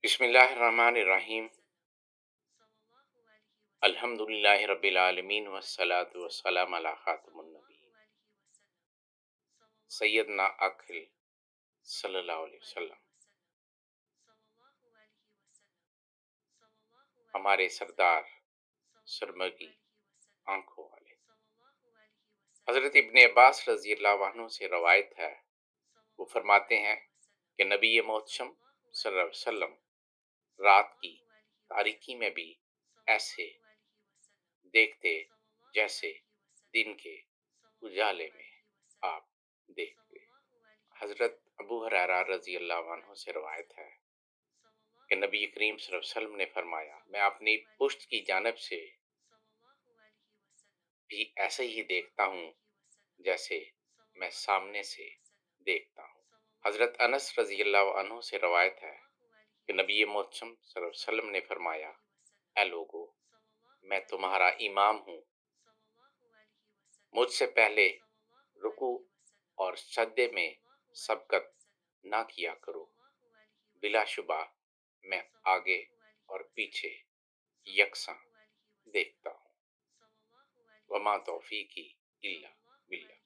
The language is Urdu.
بسم اللہ الرحمن الرحیم۔ الحمدللہ رب العالمین والصلاة والسلام علی خاتم النبیین سیدنا اکھل صلی اللہ علیہ وسلم، ہمارے سردار سرمگی آنکھوں والے۔ حضرت ابن عباس رضی اللہ عنہ سے روایت ہے، وہ فرماتے ہیں کہ نبی محتشم صلی اللہ علیہ وسلم رات کی تاریکی میں بھی ایسے دیکھتے جیسے دن کے اجالے میں آپ دیکھتے۔ حضرت ابو ہریرہ رضی اللہ عنہ سے روایت ہے کہ نبی کریم صلی اللہ علیہ وسلم نے فرمایا، میں اپنی پشت کی جانب سے بھی ایسے ہی دیکھتا ہوں جیسے میں سامنے سے دیکھتا ہوں۔ حضرت انس رضی اللہ عنہ سے روایت ہے کہ نبی محتشم صلی اللہ علیہ وسلم نے فرمایا، اے لوگو، میں تمہارا امام ہوں، مجھ سے پہلے رکوع اور سجدے میں سبقت نہ کیا کرو، بلا شبہ میں آگے اور پیچھے یکساں دیکھتا ہوں۔ وما توفیقی الا باللہ۔